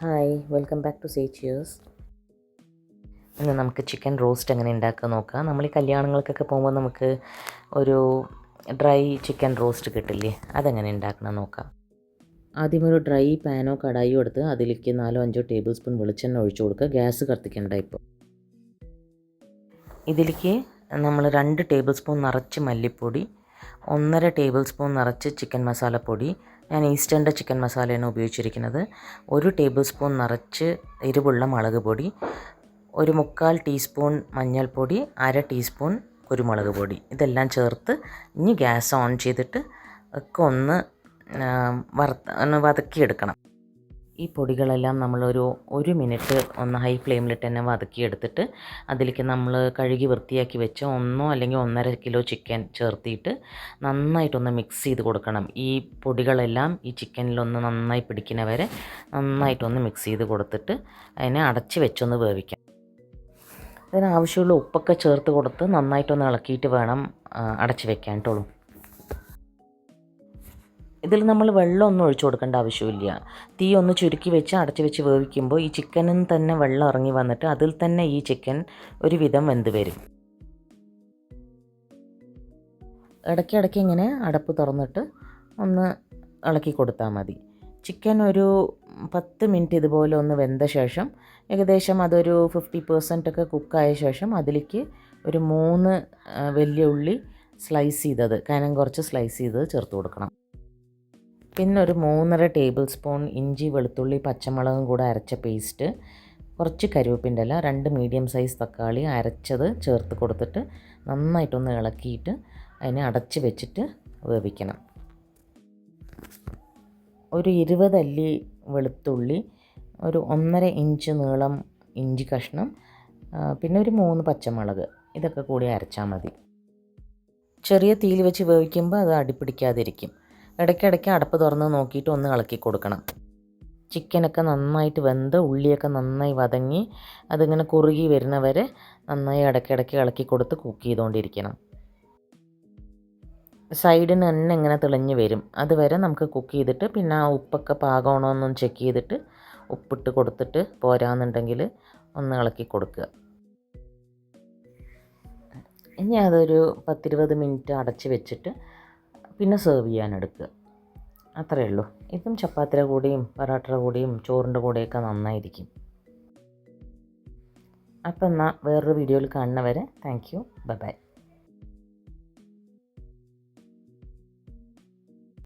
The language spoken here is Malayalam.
Hi, welcome back to say cheers. ഇന്ന് നമുക്ക് ചിക്കൻ റോസ്റ്റ് എങ്ങനെ ഉണ്ടാക്കുക നോക്കാം. നമ്മൾ ഈ കല്യാണങ്ങൾക്കൊക്കെ പോകുമ്പോൾ നമുക്ക് ഒരു ഡ്രൈ ചിക്കൻ റോസ്റ്റ് കിട്ടില്ലേ, അതെങ്ങനെ ഉണ്ടാക്കണം നോക്കാം. ആദ്യം ഒരു ഡ്രൈ പാനോ കടായിയോ എടുത്ത് അതിലേക്ക് 4-5 ടേബിൾ സ്പൂൺ വെളിച്ചെണ്ണ ഒഴിച്ചു കൊടുക്കുക. ഗ്യാസ് കത്തിക്കേണ്ട. ഇപ്പോൾ ഇതിലേക്ക് നമ്മൾ 2 ടേബിൾ സ്പൂൺ നിറച്ച് മല്ലിപ്പൊടി, 1.5 ടേബിൾ സ്പൂൺ നിറച്ച് ചിക്കൻ മസാലപ്പൊടി, ഞാൻ ഈസ്റ്റേണിൻ്റെ ചിക്കൻ മസാലയാണ് ഉപയോഗിച്ചിരിക്കുന്നത്, 1 ടേബിൾ സ്പൂൺ നിറച്ച് എരിവുള്ള മുളക് പൊടി, 1/4 ടീസ്പൂൺ മഞ്ഞൾപ്പൊടി, 1/2 ടീസ്പൂൺ കുരുമുളക് പൊടി, ഇതെല്ലാം ചേർത്ത് ഇനി ഗ്യാസ് ഓൺ ചെയ്തിട്ട് ഒക്കെ ഒന്ന് വതക്കിയെടുക്കണം. ഈ പൊടികളെല്ലാം നമ്മളൊരു 1 മിനിറ്റ് ഒന്ന് ഹൈ ഫ്ലെയിമിലിട്ട് തന്നെ വതക്കിയെടുത്തിട്ട് അതിലേക്ക് നമ്മൾ കഴുകി വൃത്തിയാക്കി വെച്ച 1 അല്ലെങ്കിൽ 1.5 കിലോ ചിക്കൻ ചേർത്തിട്ട് നന്നായിട്ടൊന്ന് മിക്സ് ചെയ്ത് കൊടുക്കണം. ഈ പൊടികളെല്ലാം ഈ ചിക്കനിലൊന്ന് നന്നായി പിടിക്കുന്ന വരെ നന്നായിട്ടൊന്ന് മിക്സ് ചെയ്ത് കൊടുത്തിട്ട് അതിനെ അടച്ച് വെച്ചൊന്ന് വേവിക്കാം. അതിനാവശ്യമുള്ള ഉപ്പൊക്കെ ചേർത്ത് കൊടുത്ത് നന്നായിട്ടൊന്ന് ഇളക്കിയിട്ട് വേണം അടച്ച് വെക്കാൻ കേട്ടോ. ഇതിൽ നമ്മൾ വെള്ളമൊന്നും ഒഴിച്ചു കൊടുക്കേണ്ട ആവശ്യമില്ല. തീ ഒന്ന് ചുരുക്കി വെച്ച് അടച്ച് വെച്ച് വേവിക്കുമ്പോൾ ഈ ചിക്കനിൽ തന്നെ വെള്ളം ഇറങ്ങി വന്നിട്ട് അതിൽ തന്നെ ഈ ചിക്കൻ ഒരുവിധം വെന്ത് വരും. ഇടയ്ക്കിടയ്ക്ക് ഇങ്ങനെ അടപ്പ് തുറന്നിട്ട് ഒന്ന് ഇളക്കി കൊടുത്താൽ മതി. ചിക്കൻ ഒരു 10 മിനിറ്റ് ഇതുപോലെ ഒന്ന് വെന്ത ശേഷം ഏകദേശം അതൊരു 50% ഒക്കെ കുക്കായ ശേഷം അതിലേക്ക് ഒരു 3 വലിയ ഉള്ളി സ്ലൈസ് ചെയ്തത്, കനം കുറച്ച് സ്ലൈസ് ചെയ്തത് ചേർത്ത് കൊടുക്കണം. പിന്നെ ഒരു 3.5 ടേബിൾ സ്പൂൺ ഇഞ്ചി വെളുത്തുള്ളി പച്ചമുളകും കൂടെ അരച്ച പേസ്റ്റ്, കുറച്ച് കറിവേപ്പിൻ്റെ ഇല, 2 മീഡിയം സൈസ് തക്കാളി അരച്ചത് ചേർത്ത് കൊടുത്തിട്ട് നന്നായിട്ടൊന്ന് ഇളക്കിയിട്ട് അതിനെ അടച്ച് വെച്ചിട്ട് വേവിക്കണം. ഒരു 20 അല്ലി വെളുത്തുള്ളി, ഒരു 1.5 ഇഞ്ച് നീളം ഇഞ്ചി കഷ്ണം, പിന്നെ ഒരു 3 പച്ചമുളക്, ഇതൊക്കെ കൂടി അരച്ചാൽ മതി. ചെറിയ തീയിൽ വെച്ച് വേവിക്കുമ്പോൾ അത് അടിപ്പിടിക്കാതിരിക്കും. ഇടയ്ക്കിടയ്ക്ക് അടപ്പ് തുറന്ന് നോക്കിയിട്ട് ഒന്ന് ഇളക്കി കൊടുക്കണം. ചിക്കനൊക്കെ നന്നായിട്ട് വെന്ത് ഉള്ളിയൊക്കെ നന്നായി വതങ്ങി അതിങ്ങനെ കുറുകി വരുന്നവരെ നന്നായി ഇടയ്ക്കിടയ്ക്ക് ഇളക്കി കൊടുത്ത് കുക്ക് ചെയ്തുകൊണ്ടിരിക്കണം. സൈഡിന് തന്നെ ഇങ്ങനെ തെളിഞ്ഞ് വരും, അതുവരെ നമുക്ക് കുക്ക് ചെയ്തിട്ട് പിന്നെ ആ ഉപ്പൊക്കെ പാകമാണോ എന്നൊന്ന് ചെക്ക് ചെയ്തിട്ട് ഉപ്പിട്ട് കൊടുത്തിട്ട് പോരാന്നുണ്ടെങ്കിൽ ഒന്ന് ഇളക്കി കൊടുക്കുക. ഇനി അതൊരു 10-20 മിനിറ്റ് അടച്ച് വെച്ചിട്ട് പിന്നെ സെർവ് ചെയ്യാനെടുക്കുക. അത്രയേ ഉള്ളൂ. ഇതും ചപ്പാത്തിയുടെ കൂടെയും പൊറോട്ടയുടെ കൂടെയും ചോറിൻ്റെ കൂടെയൊക്കെ നന്നായിരിക്കും. അപ്പം എന്നാൽ വേറൊരു വീഡിയോയിൽ കാണുന്നവരെ താങ്ക് യു, ബൈ.